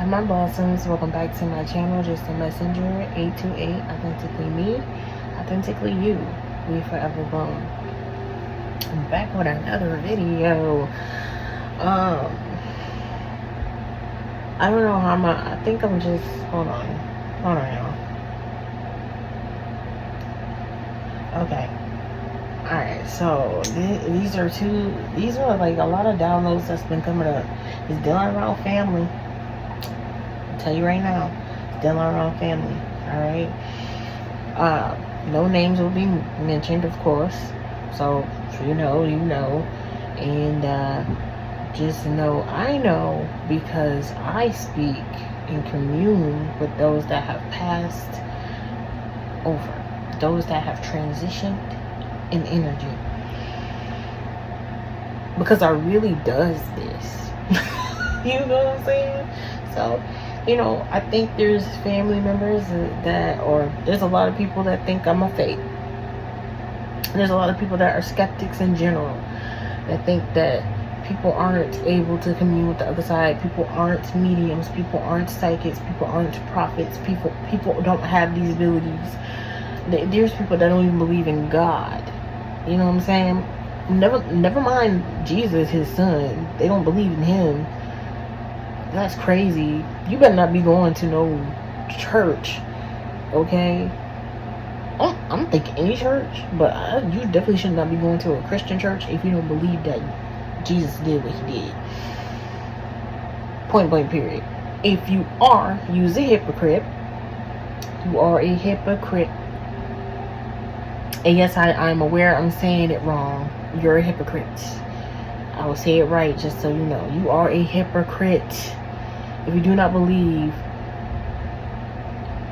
my blossoms, welcome back to my channel. Just a messenger. 828 authentically me, authentically you. We forever grown. I'm back with another video. I don't know how I think I'm just hold on y'all. Okay, all right, so these are like a lot of downloads that's been coming up. It's dealing around family. I'll tell you right now, it's dealing around family. All right, no names will be mentioned, of course, so you know, and just know I know because I speak and commune with those that have passed over, those that have transitioned in energy, because I really does this. You know what I'm saying? So, you know, I think there's family members or there's a lot of people that think I'm a fake. There's a lot of people that are skeptics in general, that think that people aren't able to commune with the other side. People aren't mediums. People aren't psychics. People aren't prophets. People don't have these abilities. There's people that don't even believe in God. You know what I'm saying? Never mind Jesus, his son. They don't believe in him. That's crazy. You better not be going to no church, okay? I'm thinking any church, but you definitely should not be going to a Christian church if you don't believe that Jesus did what he did. Point blank period. If you are, you's a hypocrite. You are a hypocrite. And yes, I'm aware I'm saying it wrong. You're a hypocrite. I will say it right just so you know. You are a hypocrite if you do not believe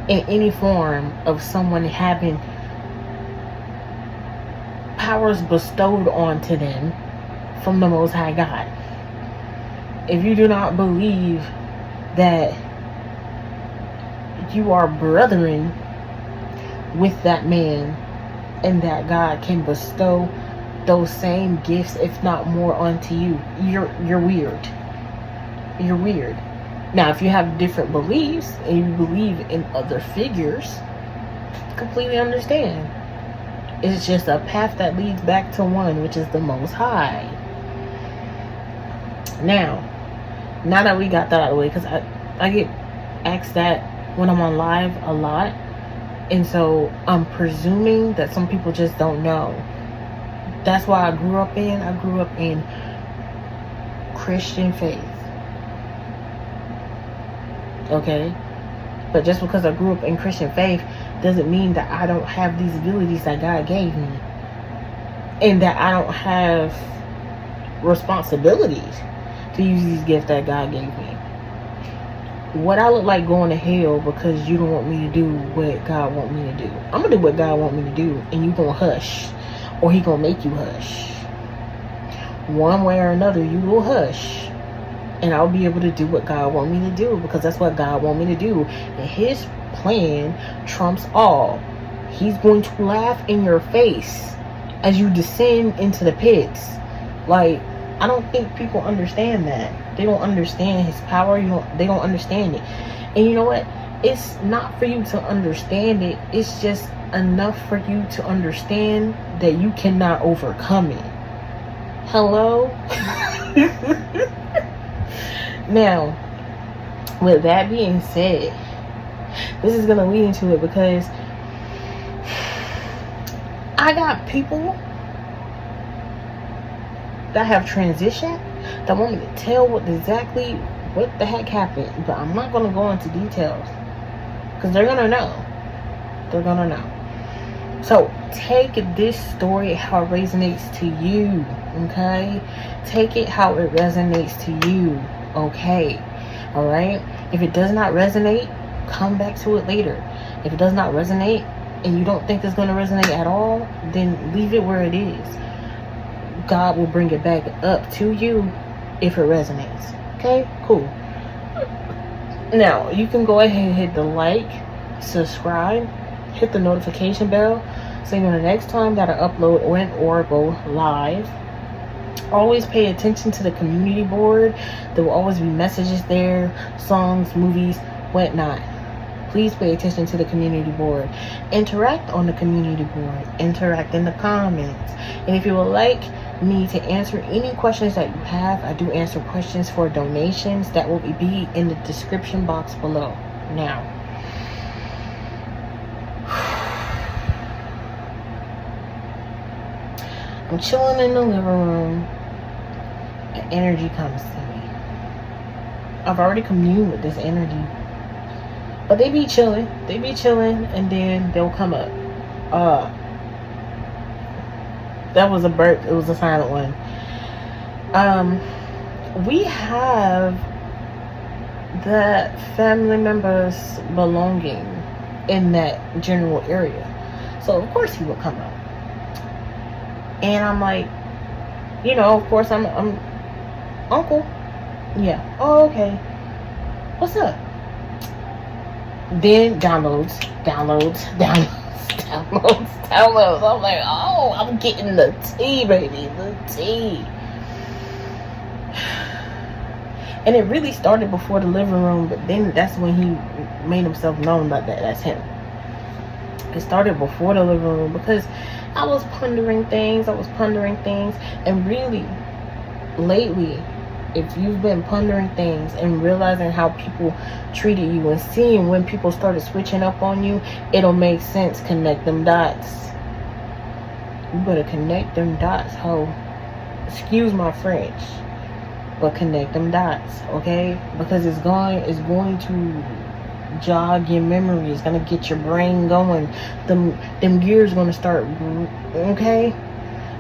in any form of someone having powers bestowed onto them from the Most High God. If you do not believe that you are brethren with that man and that God can bestow those same gifts, if not more, onto you, you're weird. You're weird. Now, if you have different beliefs and you believe in other figures, completely understand. It's just a path that leads back to one, which is the Most High. Now that we got that out of the way, because I get asked that when I'm on live a lot, and so I'm presuming that some people just don't know. That's why I grew up in Christian faith. Okay? But just because I grew up in Christian faith doesn't mean that I don't have these abilities that God gave me, and that I don't have responsibilities to use these gifts that God gave me. What I look like going to hell because you don't want me to do what God want me to do. I'm gonna do what God want me to do, and you gonna hush, or he gonna make you hush. One way or another, you will hush, and I'll be able to do what God want me to do, because that's what God want me to do. And his plan trumps all. He's going to laugh in your face as you descend into the pits. Like, I don't think people understand that. They don't understand his power. They don't understand it. And you know what? It's not for you to understand it. It's just enough for you to understand that you cannot overcome it. Hello? Now, with that being said, this is going to lead into it, because I got people that have transitioned that want me to tell exactly what the heck happened, but I'm not going to go into details, because they're going to know. They're going to know. So take this story how it resonates to you, okay? Take it how it resonates to you, okay? All right? If it does not resonate, come back to it later. If it does not resonate and you don't think it's going to resonate at all, then leave it where it is. God will bring it back up to you if it resonates. Okay? Cool. Now, you can go ahead and hit the like, subscribe, hit the notification bell, so you know the next time that I upload or go live, Always pay attention to the community board. There will always be messages there, songs, movies, whatnot. Please pay attention to the community board. Interact on the community board. Interact in the comments. And if you would like me to answer any questions that you have, I do answer questions for donations. That will be in the description box below. Now, I'm chilling in the living room. An energy comes to me. I've already communed with this energy. But they be chilling, and then they'll come up. That was a burp. It was a silent one. We have the family members belonging in that general area. So of course he would come up. And I'm like, you know, of course I'm uncle. Yeah. Oh, okay. What's up? Then downloads. I'm like, oh, I'm getting the tea, baby, the tea. And it really started before the living room, but then that's when he made himself known like that. That's him. It started before the living room because I was pondering things, and really, lately, if you've been pondering things and realizing how people treated you and seeing when people started switching up on you, it'll make sense. Connect them dots. You better connect them dots, ho. Excuse my French, but connect them dots, okay? Because it's going to jog your memory. It's gonna get your brain going. Them gears gonna start, okay?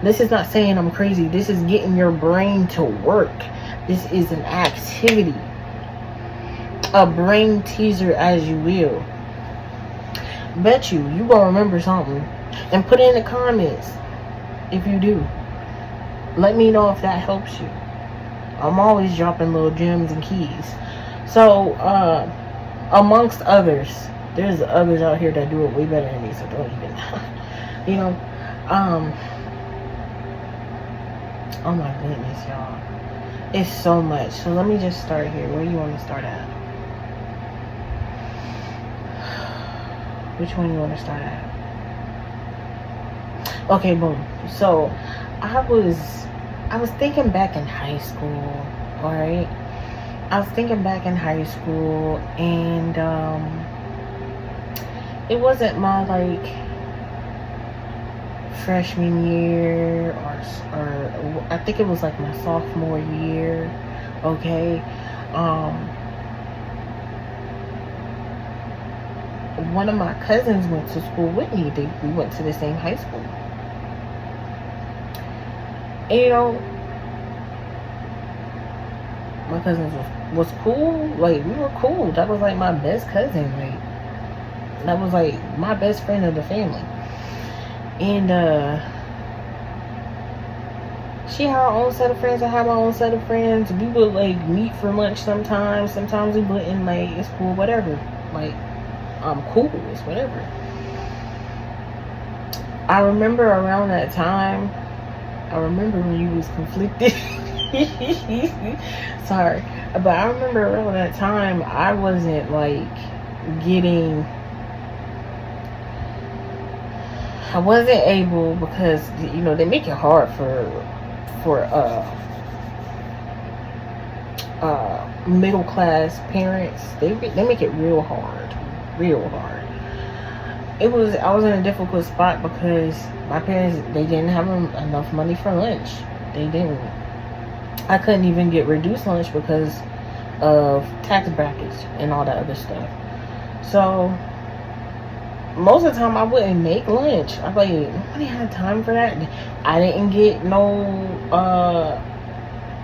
This is not saying I'm crazy. This is getting your brain to work. This is an activity. A brain teaser, as you will. Bet you gonna remember something. And put it in the comments if you do. Let me know if that helps you. I'm always dropping little gems and keys. So, amongst others, there's others out here that do it way better than me, so don't even, you know, oh my goodness, y'all. It's so much. So let me just start here. Where do you want to start at? Which one you want to start at? Okay, boom. So I was thinking back in high school, alright? I was thinking back in high school, and it wasn't my like freshman year, or I think it was like my sophomore year. Okay, one of my cousins went to school with me. We went to the same high school, and you know, my cousins was cool. Like, we were cool. That was like my best cousin. Like, that was like my best friend of the family. And she had her own set of friends. I had my own set of friends. We would like meet for lunch sometimes. Sometimes we wouldn't. Like, it's cool, whatever. Like, I'm cool. It's whatever. I remember around that time. I remember when you was conflicted. Sorry, but I remember around that time I wasn't like getting. I wasn't able, because you know they make it hard for middle class parents. They make it real hard. I was in a difficult spot because my parents, they didn't have enough money for lunch. They didn't. I couldn't even get reduced lunch because of tax brackets and all that other stuff. So most of the time I wouldn't make lunch. I like, nobody had time for that. I didn't get no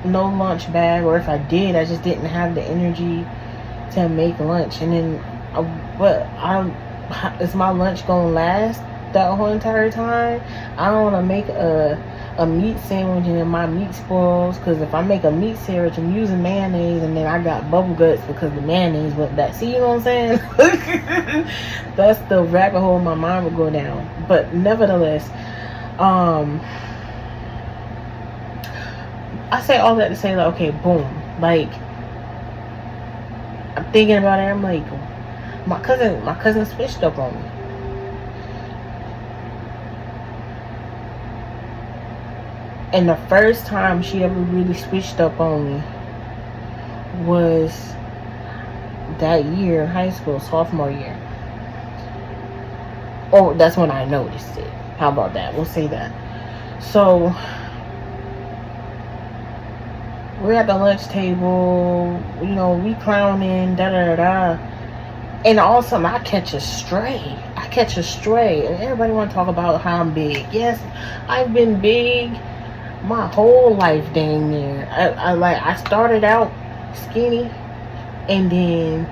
lunch bag, or if I did, I just didn't have the energy to make lunch. And then is my lunch gonna last that whole entire time? I don't want to make a meat sandwich and then my meat spoils, because if I make a meat sandwich, I'm using mayonnaise, and then I got bubble guts because the mayonnaise went back. See, you know what I'm saying? That's the rabbit hole my mind would go down. But nevertheless, I say all that to say, like, okay, boom. Like, I'm thinking about it. I'm like, my cousin switched up on me. And the first time she ever really switched up on me was that year in high school, sophomore year. Oh, that's when I noticed it. How about that? We'll say that. So we're at the lunch table, you know, we clowning, da da da da. And all of a sudden I catch a stray. And everybody want to talk about how I'm big. Yes, I've been big my whole life, dang near. I started out skinny, and then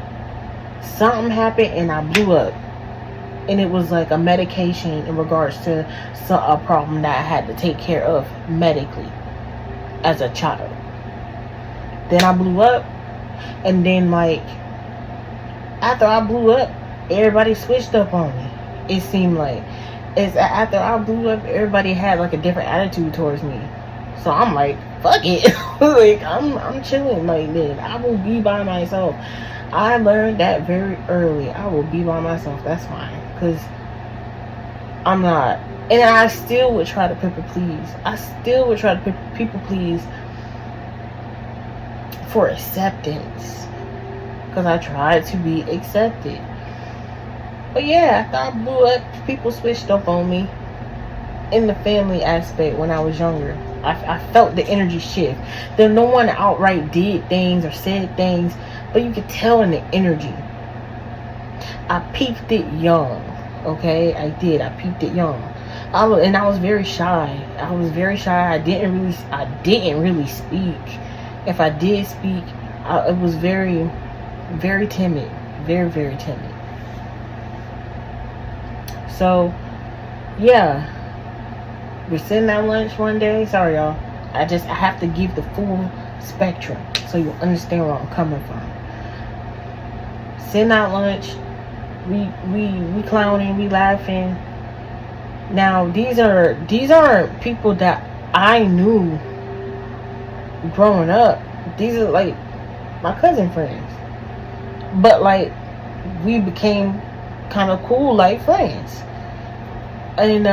something happened and I blew up. And it was like a medication in regards to a problem that I had to take care of medically as a child. Then I blew up, and then like after I blew up, everybody switched up on me. It seemed like it's after I blew up, everybody had like a different attitude towards me. So I'm like, fuck it. Like I'm chilling. Like, then I will be by myself. I learned that very early. I will be by myself. That's fine. Because I'm not. And I still would try to people please. People please for acceptance. Because I tried to be accepted. But yeah, after I blew up, people switched up on me. In the family aspect when I was younger. I felt the energy shift. Then no one outright did things or said things, but you could tell in the energy. I peeped it young. Okay, I did. I peeped it young. I was very shy. I didn't really speak. If I did speak, it was very, very timid. Very, very timid. So, yeah. We're sitting at lunch one day. Sorry, y'all. I have to give the full spectrum so you understand where I'm coming from. Sitting at lunch, we clowning, we laughing. Now these aren't people that I knew growing up. These are like my cousin friends, but like we became kind of cool like friends, and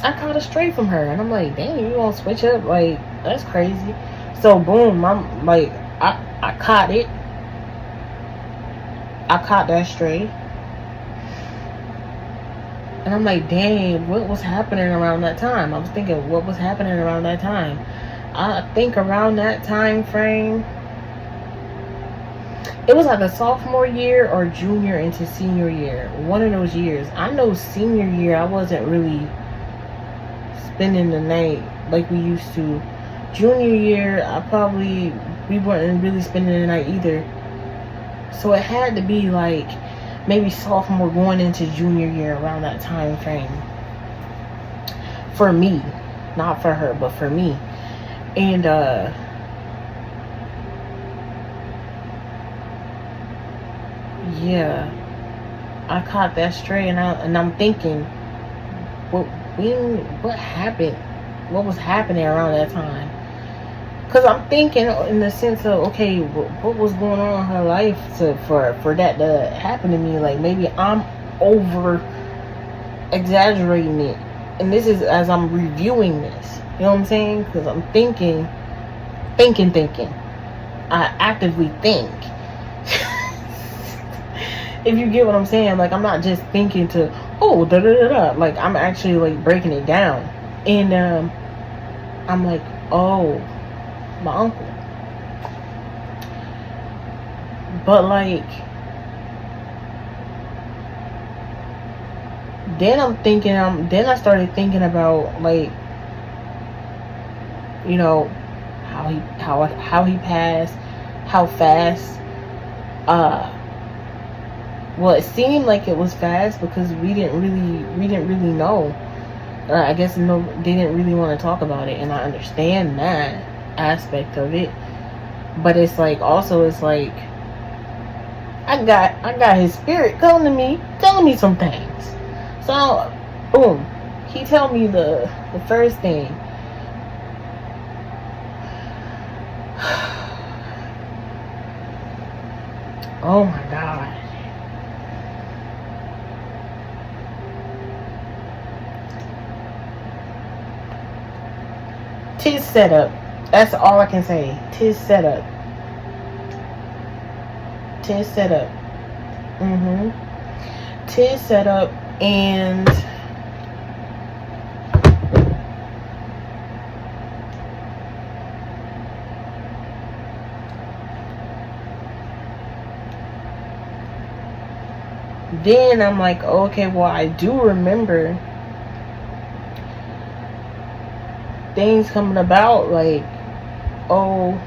I caught a stray from her, and I'm like, dang, you gonna switch up? Like, that's crazy. So boom, I'm like, I caught it. I caught that stray, and I'm like, dang, what was happening around that time? I was thinking, what was happening around that time? I think around that time frame, it was like a sophomore year or junior into senior year. One of those years. I know senior year, I wasn't really spending the night like we used to. Junior year, we weren't really spending the night either. So it had to be like maybe sophomore going into junior year, around that time frame. For me, not for her, but for me. And yeah, I caught that stray, and I'm thinking, what happened? What was happening around that time? Because I'm thinking in the sense of, okay, what was going on in her life for that to happen to me? Like, maybe I'm over exaggerating it. And this is as I'm reviewing this. You know what I'm saying? Because I'm thinking. I actively think. If you get what I'm saying, like, I'm not just thinking to, oh, da da da da. Like, I'm actually like breaking it down. And I'm like, oh, my uncle. But like, then I started thinking about, like, you know, how he passed, how fast. Well, it seemed like it was fast because we didn't really know. I guess they didn't really want to talk about it, and I understand that aspect of it. But it's like, also, it's like, I got his spirit telling me some things. So boom, he tell me the first thing. Oh my God. Tis set up. That's all I can say. Tis set up. Tis set up. Tis set up, and then I'm like, okay, well, I do remember things coming about, like, oh,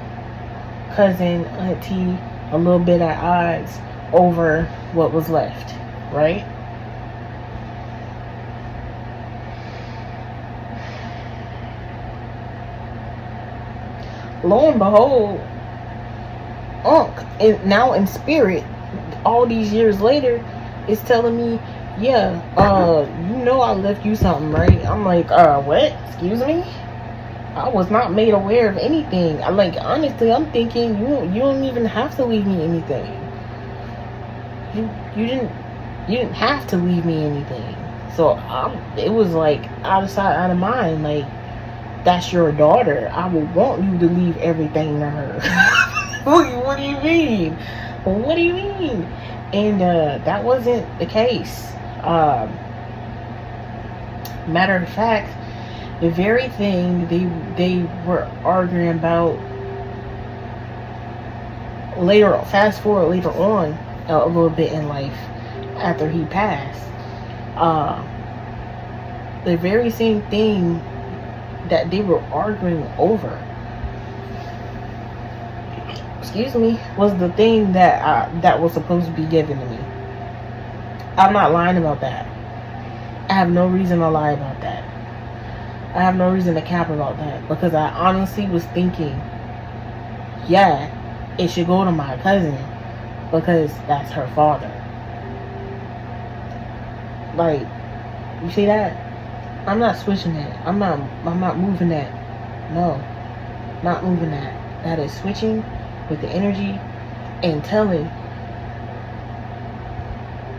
cousin, auntie, a little bit at odds over what was left, right? Lo and behold, Unc, now in spirit, all these years later, is telling me, yeah, you know I left you something, right? I'm like, what? Excuse me? I was not made aware of anything. I like, honestly, I'm thinking you don't even have to leave me anything. You didn't have to leave me anything. So it was like out of sight, out of mind. Like, that's your daughter. I would want you to leave everything to her. What do you mean? What do you mean? And that wasn't the case. Matter of fact, the very thing they were arguing about later, fast forward later on a little bit in life after he passed, the very same thing that they were arguing over, excuse me, was the thing that was supposed to be given to me. I'm not lying about that. I have no reason to lie about that. I have no reason to cap about that, because I honestly was thinking, yeah, it should go to my cousin because that's her father. Like, you see that? I'm not switching that. I'm not moving that. No, not moving that. That is switching with the energy and telling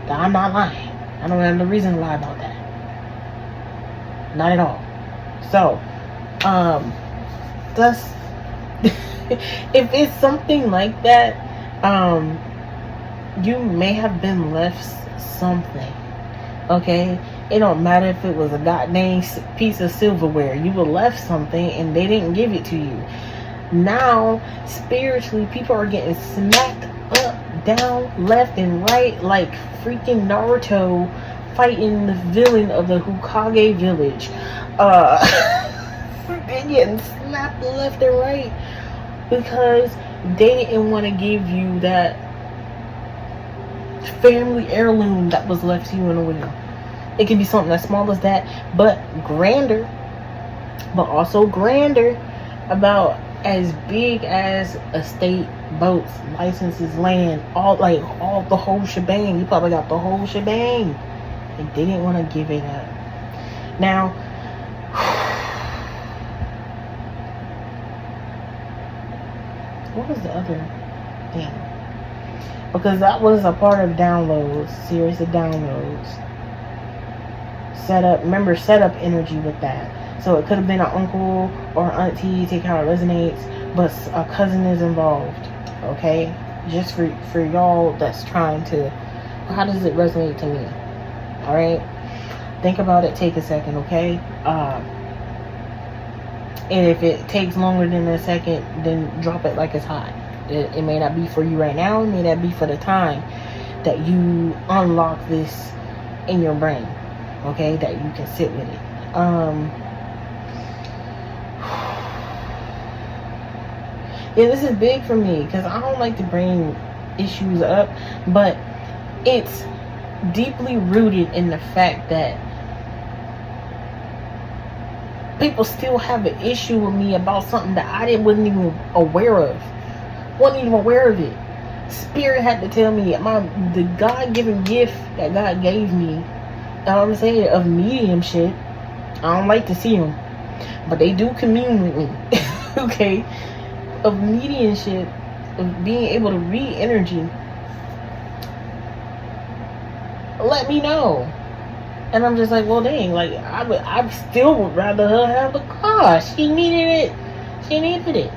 that I'm not lying. I don't have no reason to lie about that. Not at all. So, that's if it's something like that, you may have been left something. Okay, it don't matter if it was a goddamn piece of silverware. You were left something and they didn't give it to you. Now, spiritually, people are getting smacked up, down, left, and right like freaking Naruto fighting the villain of the Hokage village. They're getting slapped left and right because they didn't want to give you that family heirloom that was left to you in a will. It can be something as small as that, but grander, but also grander, about as big as estate, boats, licenses, land, all the whole shebang. You probably got the whole shebang. And they didn't want to give it up. Now, what was the other thing? Because that was a part of downloads, series of downloads. Remember set up energy with that. So it could have been an uncle or auntie, take how it resonates, but a cousin is involved. Okay? Just for y'all that's trying to, how does it resonate to me? Alright? Think about it, take a second, okay? And if it takes longer than a second, then drop it like it's hot. It may not be for you right now, it may not be for the time that you unlock this in your brain. Okay? That you can sit with it. Yeah, this is big for me because I don't like to bring issues up, but it's deeply rooted in the fact that people still have an issue with me about something that I wasn't even aware of. Wasn't even aware of it. Spirit had to tell me the God-given gift that God gave me, I'm saying, of mediumship, I don't like to see them, but they do commune with me. Okay, of mediumship, of being able to read energy. Let me know. And I'm just like, well, dang, like I still would rather her have the car. She needed it. She needed it.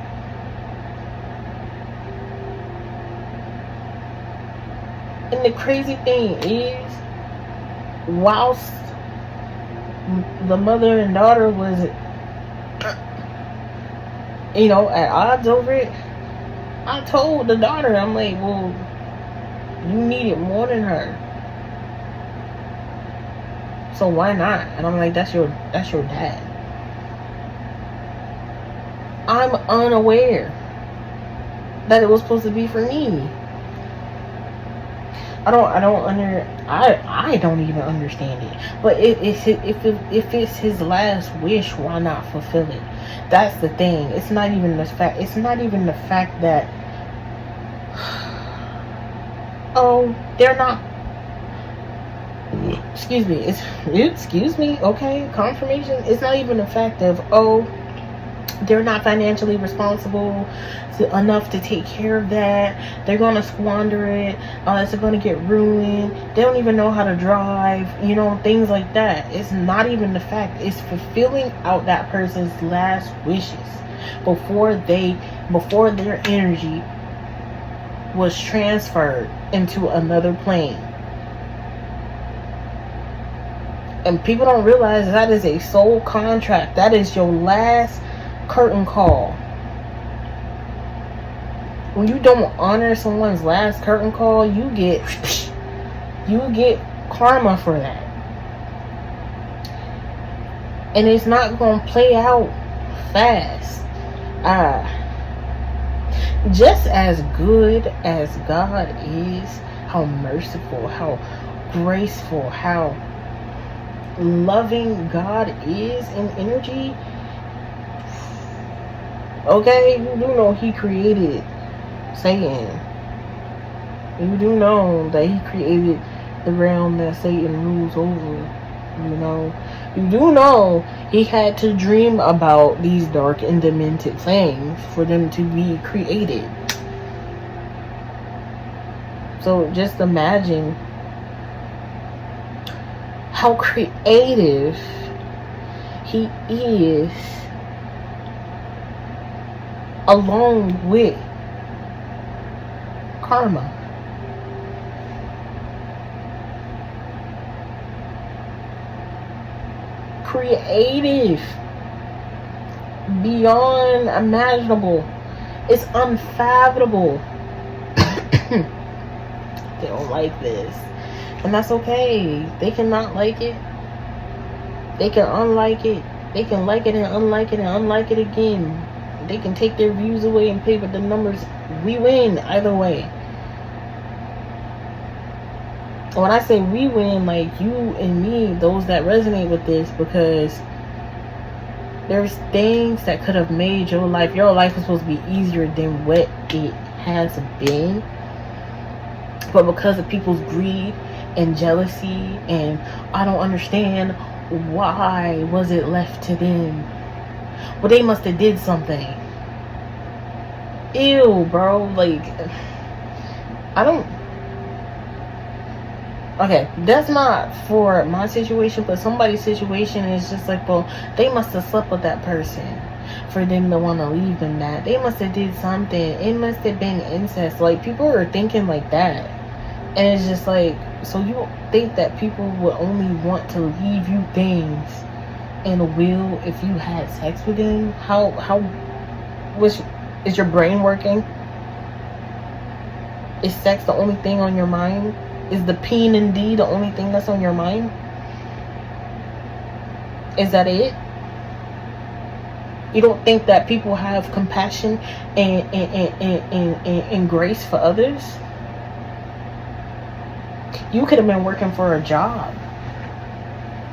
And the crazy thing is, whilst the mother and daughter was, at odds over it, I told the daughter, I'm like, well, you need it more than her. So why not? And I'm like, that's your dad. I'm unaware that it was supposed to be for me. I don't even understand it. But if it's his last wish, why not fulfill it? That's the thing. It's not even the fact. It's not even the fact that they're not. Excuse me. Okay, confirmation. It's not even the fact of they're not financially responsible enough to take care of that. They're gonna squander it. It's gonna get ruined. They don't even know how to drive. Things like that. It's not even the fact. It's fulfilling out that person's last wishes before their energy was transferred into another plane. And people don't realize that is a soul contract. That is your last curtain call. When you don't honor someone's last curtain call, you get karma for that. And it's not going to play out fast. Just as good as God is, how merciful, how graceful, how loving God is in energy. Okay, you do know he created Satan. You do know that he created the realm that Satan rules over. You do know he had to dream about these dark and demented things for them to be created. So just imagine how creative he is, along with karma. Creative beyond imaginable. It's unfathomable. They don't like this, and that's okay. They cannot like it. They can unlike it. They can like it and unlike it and unlike it again. They can take their views away and pay with the numbers. We win either way. When I say we win, like you and me, those that resonate with this, because there's things that could have made your life was supposed to be easier than what it has been. But because of people's greed and jealousy, and I don't understand, why was it left to them? Well, they must have did something. Ew, bro. Like, okay, that's not for my situation, but somebody's situation is just like, well, they must have slept with that person for them to want to leave them that. They must have did something. It must have been incest. Like, people are thinking like that. And it's just like, so you think that people would only want to leave you things in a will if you had sex with them? Is your brain working? Is sex the only thing on your mind? Is the P and D the only thing that's on your mind? Is that it? You don't think that people have compassion and grace for others? You could have been working for a job,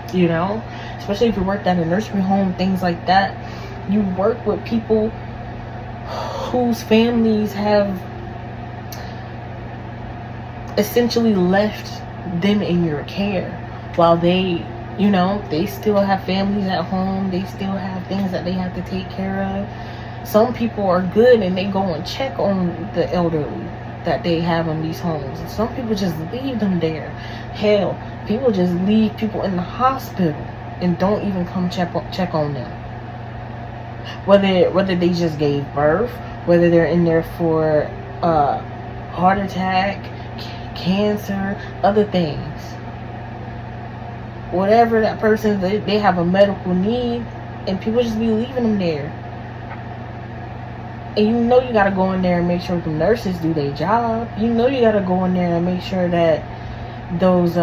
especially if you worked at a nursery home, things like that. You work with people whose families have essentially left them in your care while they You know, they still have families at home. They still have things that they have to take care of. Some people are good and they go and check on the elderly that they have in these homes. And some people just leave them there. Hell, people just leave people in the hospital and don't even come check on them. Whether they just gave birth, whether they're in there for heart attack, cancer, other things. Whatever that person, they have a medical need, and people just be leaving them there. And you know you gotta go in there and make sure the nurses do their job. You know you gotta go in there and make sure that those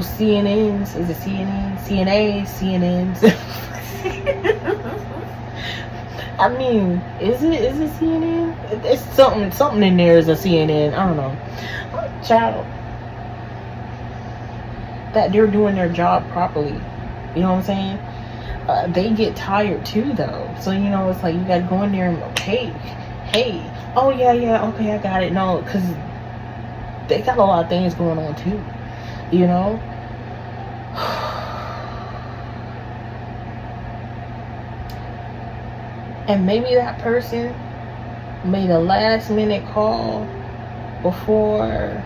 CNNs, is it CNN? CNNs. I mean, is it CNN? It's something in there is a CNN. I don't know. Child, that they're doing their job properly. You know what I'm saying? They get tired too, though. So, you know, it's like you gotta go in there and, hey, oh yeah, okay, I got it. No, because they got a lot of things going on too. You know? And maybe that person made a last minute call before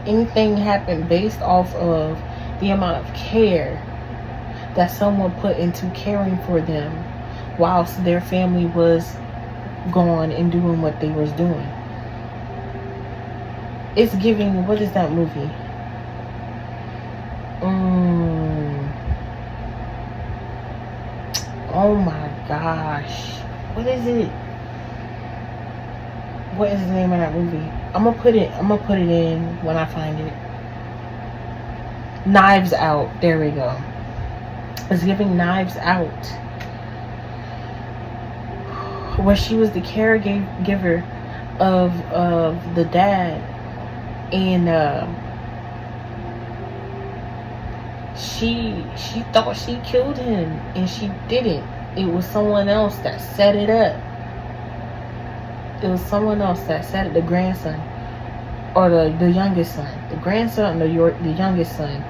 anything happened based off of the amount of care that someone put into caring for them whilst their family was gone and doing what they was doing. It's giving, what is that movie? Oh my gosh. What is it? What is the name of that movie? I'm gonna put it in when I find it. Knives Out. There we go. It's giving Knives Out. Where she was the caregiver of the dad, and she thought she killed him, and she didn't. It was someone else that set it up. It was someone else that set it. The grandson, or the youngest son. The grandson, the youngest son,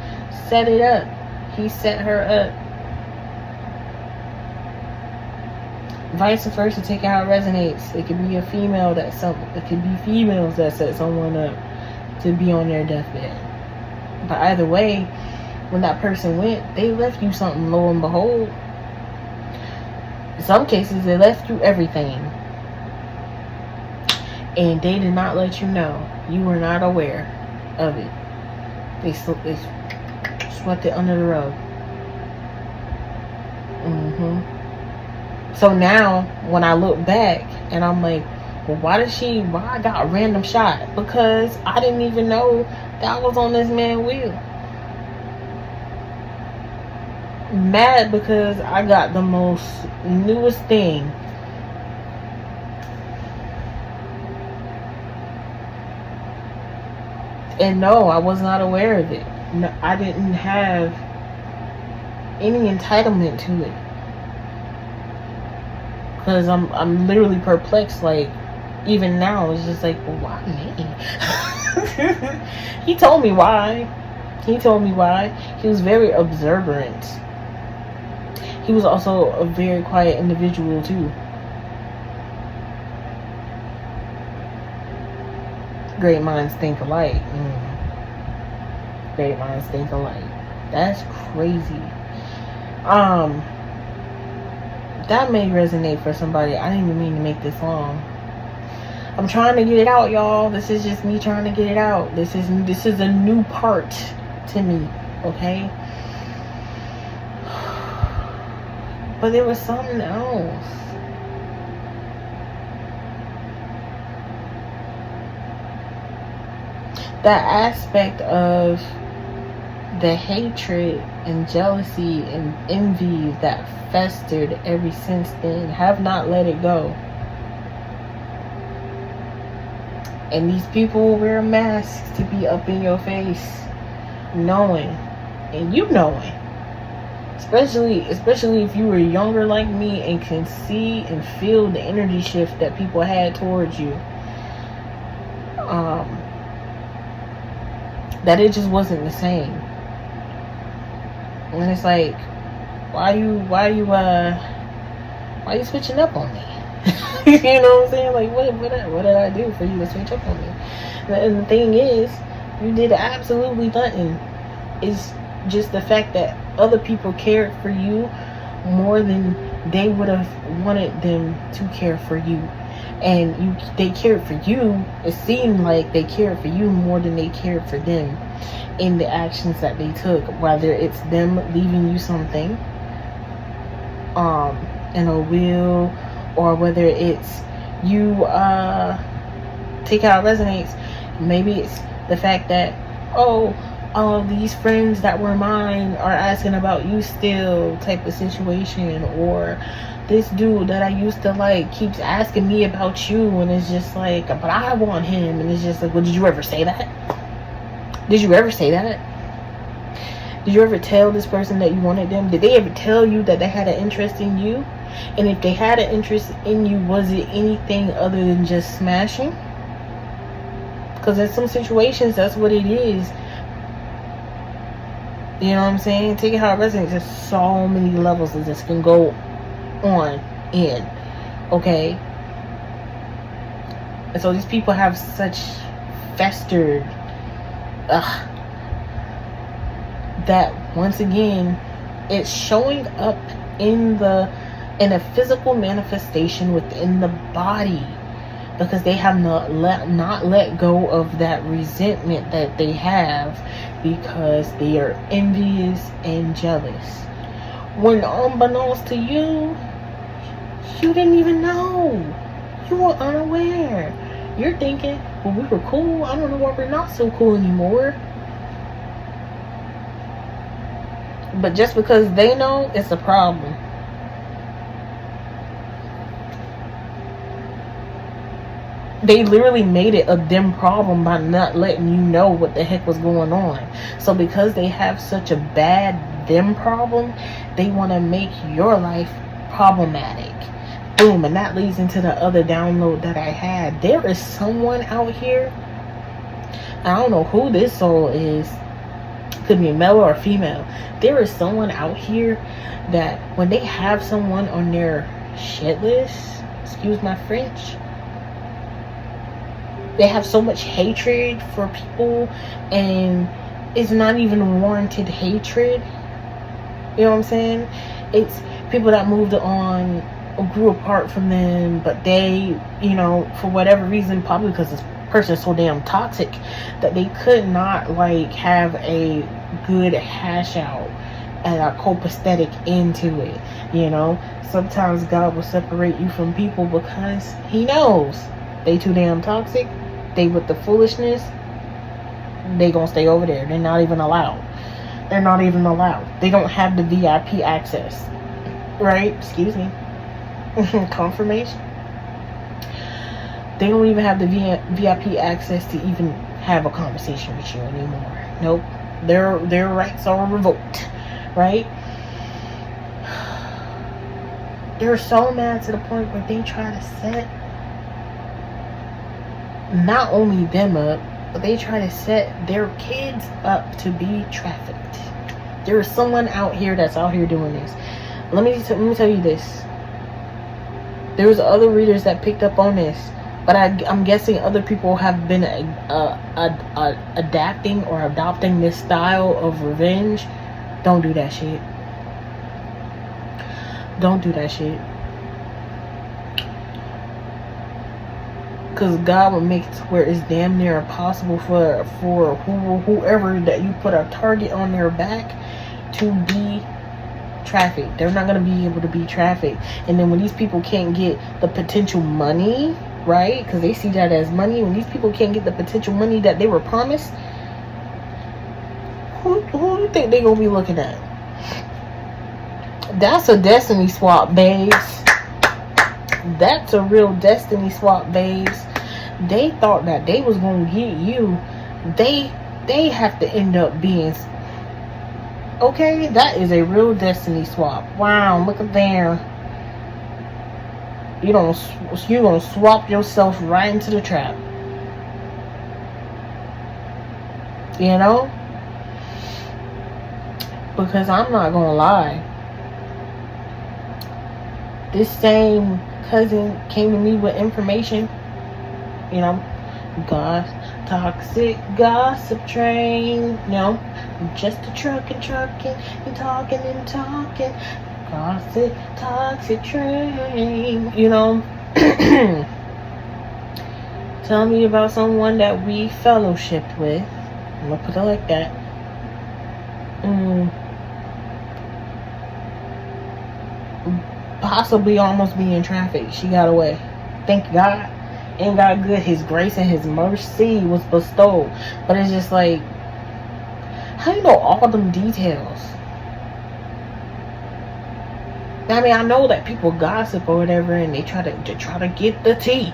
set it up. He set her up. Vice versa, take it how it resonates. It could be a female it could be females that set someone up to be on their deathbed. But either way, when that person went, they left you something, lo and behold. In some cases, they left you everything. And they did not let you know. You were not aware of it. They swept it under the rug. So now, when I look back, and I'm like, well, why I got a random shot? Because I didn't even know that I was on this man's wheel. Mad because I got the most newest thing. And no, I was not aware of it. No, I didn't have any entitlement to it. Because I'm literally perplexed. Like, even now, it's just like, well, why me? He told me why. He was very observant. He was also a very quiet individual too. Great minds think alike. Great minds think alike. That's crazy. That may resonate for somebody. I didn't even mean to make this long. I'm trying to get it out, y'all. This is just me trying to get it out. This is a new part to me, okay? But there was something else. That aspect of the hatred and jealousy and envy that festered ever since then, have not let it go. And these people wear masks to be up in your face, knowing, and you knowing, especially if you were younger like me and can see and feel the energy shift that people had towards you. that it just wasn't the same. And it's like, why you switching up on me? You know what I'm saying? Like, what did I do for you to switch up on me? And the thing is, you did absolutely nothing. It's just the fact that other people cared for you more than they would have wanted them to care for you. And they cared for you. It seemed like they cared for you more than they cared for them in the actions that they took. Whether it's them leaving you something in a will, or whether it's you take how it resonates. Maybe it's the fact that, oh, all of these friends that were mine are asking about you still, type of situation. Or this dude that I used to like keeps asking me about you, and it's just like, but I want him. And it's just like, well, did you ever say that? Did you ever say that? Did you ever tell this person that you wanted them? Did they ever tell you that they had an interest in you? And if they had an interest in you, was it anything other than just smashing? Because in some situations, that's what it is. You know what I'm saying? Take it how it resonates. There's so many levels that this can go on in. Okay? And so these people have such festered... that once again, it's showing up in a physical manifestation within the body, because they have not let go of that resentment that they have, because they are envious and jealous. When unbeknownst to you, you didn't even know. You were unaware. You're thinking, well, we were cool. I don't know why we're not so cool anymore. But just because they know, it's a problem. They literally made it a them problem by not letting you know what the heck was going on. So because they have such a bad them problem, they want to make your life problematic. Boom. And that leads into the other download that I had. There is someone out here, I don't know who this soul is, could be male or female. There is someone out here that when they have someone on their shit list, excuse my French, they have so much hatred for people, and it's not even warranted hatred. You know what I'm saying? It's people that moved on or grew apart from them, but they, you know, for whatever reason, probably because this person is so damn toxic, that they could not like have a good hash out and a copacetic into it. You know, sometimes God will separate you from people because he knows they too damn toxic. They with the foolishness, they gonna stay over there. They're not even allowed. They're not even allowed. They don't have the VIP access. Right? Excuse me. Confirmation. They don't even have the VIP access to even have a conversation with you anymore. Nope. Their rights are revoked. Right? They're so mad to the point where they try to set not only them up, but they try to set their kids up to be trafficked. There is someone out here that's out here doing this. Let me tell you this. There's other readers that picked up on this, but I'm guessing other people have been adapting or adopting this style of revenge. Don't do that shit. Don't do that shit. Because God will make it to where it's damn near impossible for whoever that you put a target on their back to be trafficked. They're not going to be able to be trafficked. And then when these people can't get the potential money, right? Because they see that as money. When these people can't get the potential money that they were promised, who do you think they're going to be looking at? That's a destiny swap, babes. That's a real destiny swap, babes. They thought that they was going to get you. They have to end up being... Okay, that is a real destiny swap. Wow, look at there. You're gonna swap yourself right into the trap. You know? Because I'm not gonna lie. This same cousin came to me with information. You know? Toxic gossip train. You know? Just a trucking and talking. Gossip, toxic train. You know? Tell me about someone that we fellowshipped with. I'm gonna put it like that. Possibly almost being trafficked. She got away. Thank God. And God good. His grace and His mercy was bestowed. But it's just like, how you know all them details? I mean, I know that people gossip or whatever, and they try to get the tea.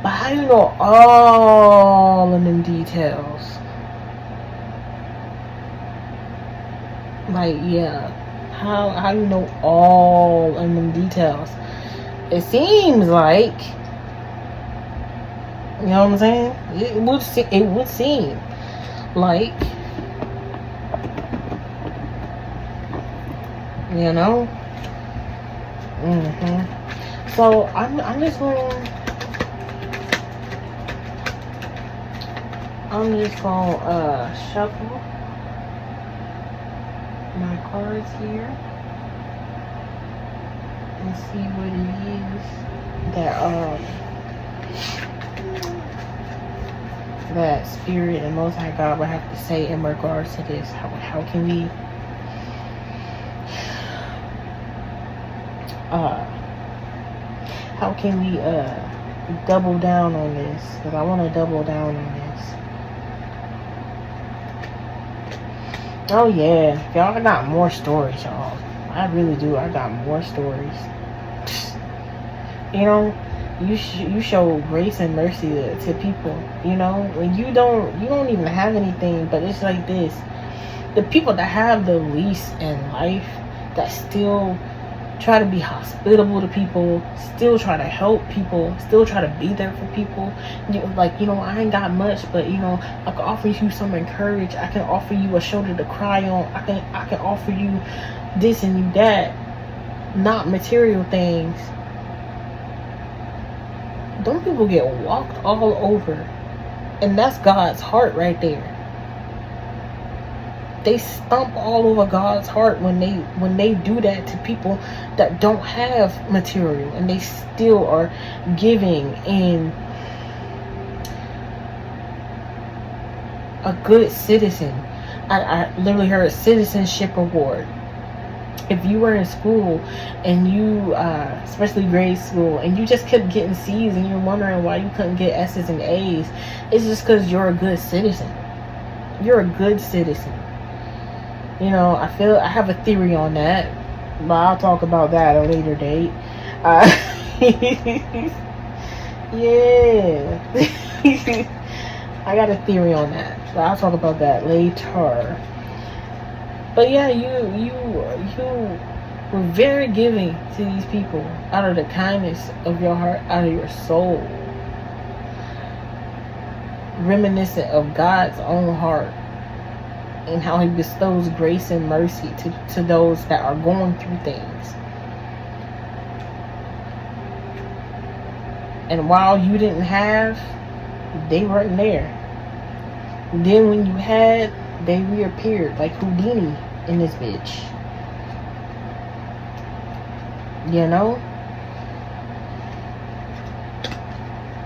But how you know all of them details? Like, yeah. How you know all of them details? It seems like, you know what I'm saying? It would seem like, you know. So I'm just gonna shuffle my cards here and see what it is that Spirit and Most High God would have to say in regards to this. How can we double down on this? Because I want to double down on this. Oh yeah, y'all, I got more stories, y'all. I really do. I got more stories. You know, you show grace and mercy to people. You know, when you don't even have anything, but it's like this: the people that have the least in life, that still try to be hospitable to people, still try to help people, still try to be there for people. Like, I ain't got much, but I can offer you some encouragement. I can offer you a shoulder to cry on. I can offer you this and that, not material things. Don't people get walked all over? And that's God's heart right there. They stomp all over God's heart when they do that to people that don't have material, and they still are giving in a good citizen. I literally heard a citizenship award. If you were in school and you, especially grade school, and you just kept getting C's and you're wondering why you couldn't get S's and A's, it's just because you're a good citizen. You're a good citizen. I have a theory on that, but I'll talk about that at a later date. Yeah. I got a theory on that, but I'll talk about that later. But yeah, you were very giving to these people out of the kindness of your heart, out of your soul. Reminiscent of God's own heart. And how He bestows grace and mercy to those that are going through things. And while you didn't have, they weren't there. Then when you had, they reappeared like Houdini in this bitch.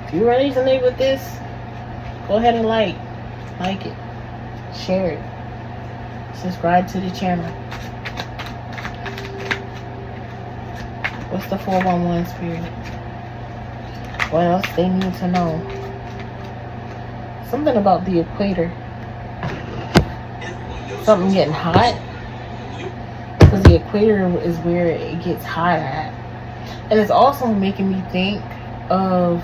If you resonate with this, go ahead and like it, share it. Subscribe to the channel. What's the 411 Spirit? What else they need to know? Something about the equator. Something getting hot. Because the equator is where it gets hot at. And it's also making me think of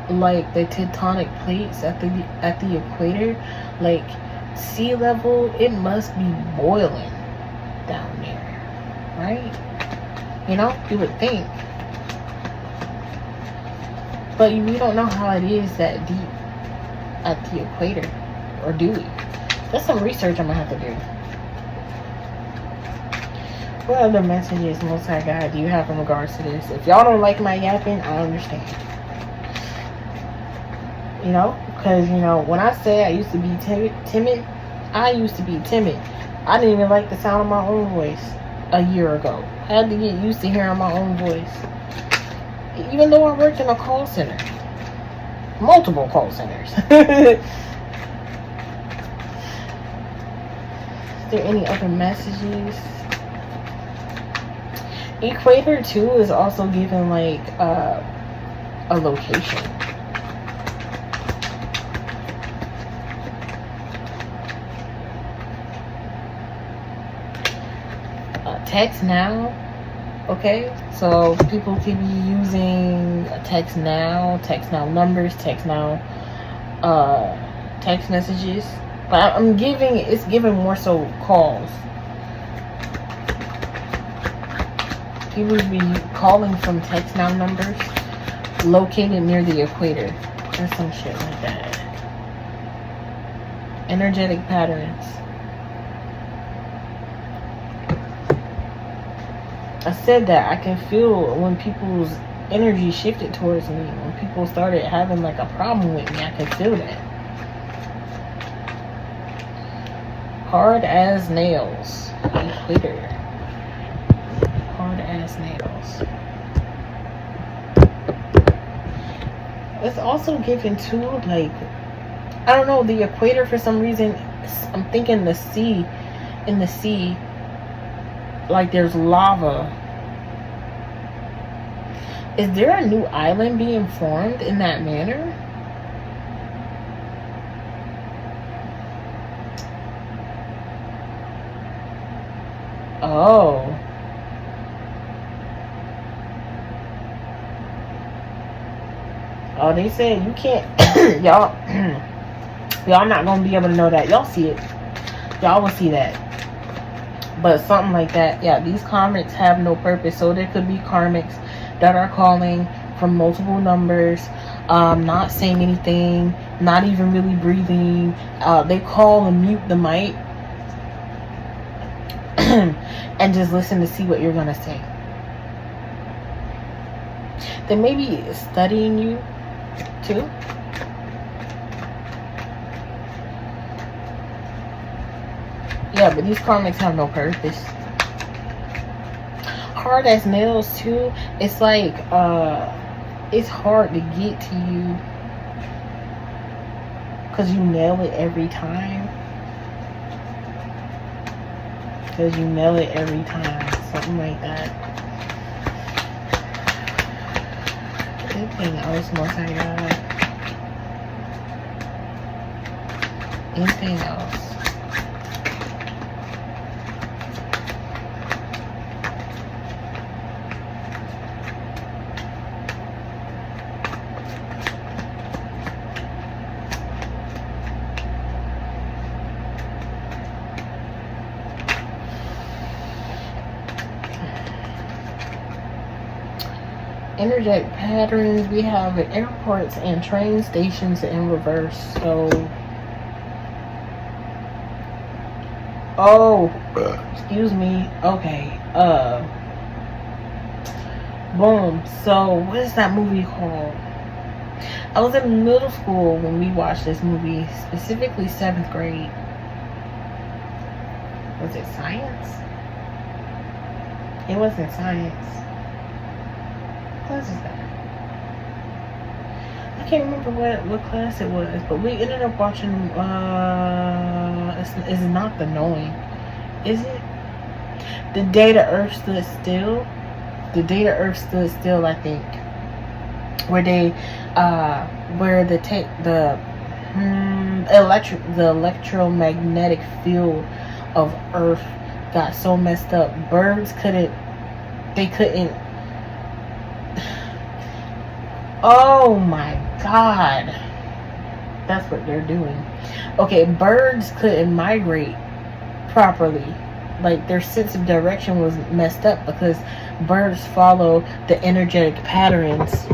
like the tectonic plates at the equator. Like, sea level, it must be boiling down there, right? You would think. But we don't know how it is that deep at the equator, or do we? That's some research I'm gonna have to do. What other messages, Most High God, do you have in regards to this? If y'all don't like my yapping, I understand. You know, because, you know, when I say I used to be timid, I used to be timid. I didn't even like the sound of my own voice a year ago. I had to get used to hearing my own voice. Even though I worked in a call center. Multiple call centers. Is there any other messages? Equator 2 is also given like a location. Text now. Okay, so people could be using text now numbers, text messages, but it's giving more so calls. People would be calling from text now numbers located near the equator or some shit like that. Energetic patterns. I said that I can feel when people's energy shifted towards me. When people started having like a problem with me, I could feel that. Hard as nails. Equator. Hard as nails. It's also given too, like, I don't know, the equator for some reason, I'm thinking the sea, in the sea, like there's lava. Is there a new island being formed in that manner? Oh. Oh, they said you can't y'all not gonna be able to know that. Y'all see it. Y'all will see that. But something like that, yeah, these karmics have no purpose. So there could be karmics that are calling from multiple numbers, not saying anything, not even really breathing. They call and mute the mic and just listen to see what you're gonna say. They may be studying you too. Yeah, but these karmics have no purpose. Hard as nails too. It's like it's hard to get to you because you nail it every time. Something like that. Anything else, Most High God? Anything else? Energetic patterns, we have at airports and train stations in reverse. So, excuse me. Okay. Boom. So, what is that movie called? I was in middle school when we watched this movie, specifically 7th grade. Was it science? It wasn't science. What class is that? I can't remember what class it was, but we ended up watching, it's not The Knowing. Is it? The Day the Earth Stood Still? The Day the Earth Stood Still, I think. Where they, where the electromagnetic field of Earth got so messed up. Birds couldn't. Oh my God. That's what they're doing. Okay, birds couldn't migrate properly. Like, their sense of direction was messed up because birds follow the energetic patterns.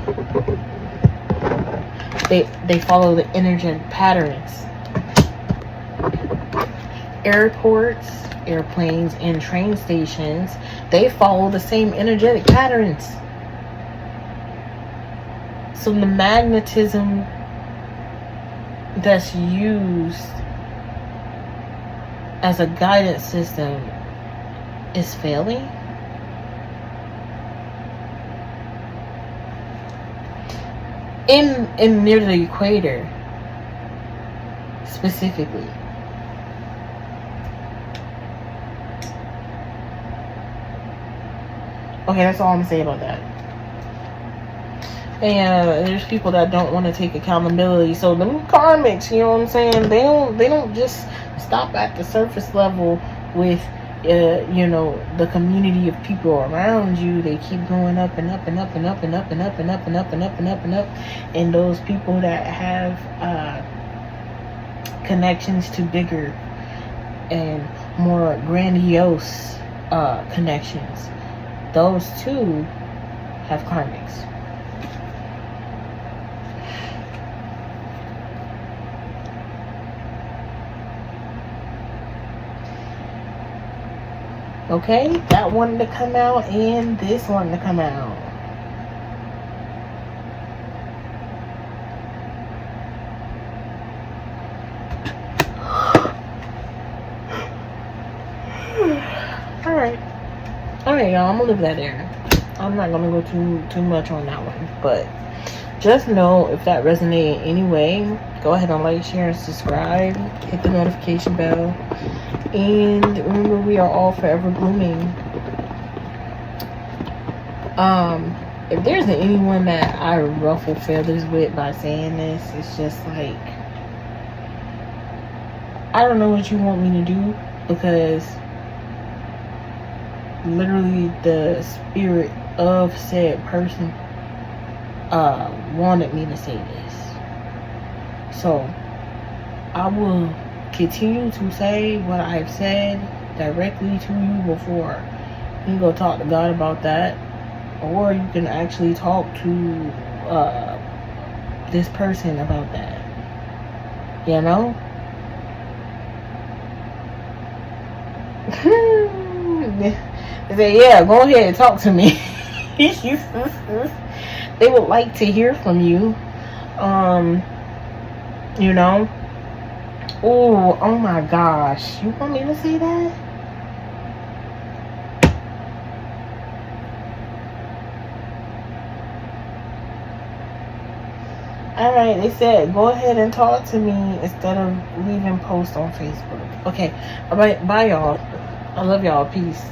They follow the energetic patterns. Airports, airplanes, and train stations, they follow the same energetic patterns. So the magnetism that's used as a guidance system is failing. In near the equator, specifically. Okay, that's all I'm gonna say about that. And there's people that don't want to take accountability. So them karmics, you know what I'm saying? They don't just stop at the surface level with you know, the community of people around you. They keep going up and up and up and up and up and up and up and up and up and up and up. And those people that have connections to bigger and more grandiose connections, those too have karmics. Okay, that one to come out and this one to come out. Alright, y'all, I'm gonna leave that there. I'm not gonna go too much on that one, but just know if that resonated in any way, go ahead and like, share, and subscribe. Hit the notification bell. And remember, we are all forever blooming. If there's anyone that I ruffle feathers with by saying this, it's just like, I don't know what you want me to do, because literally the spirit of said person wanted me to say this. So I will continue to say what I've said directly to you before. You can go talk to God about that, or you can actually talk to this person about that, you know. They say, yeah, go ahead and talk to me. They would like to hear from you. You know. Oh my gosh. You want me to say that? Alright, they said go ahead and talk to me instead of leaving posts on Facebook. Okay. Alright, bye y'all. I love y'all. Peace.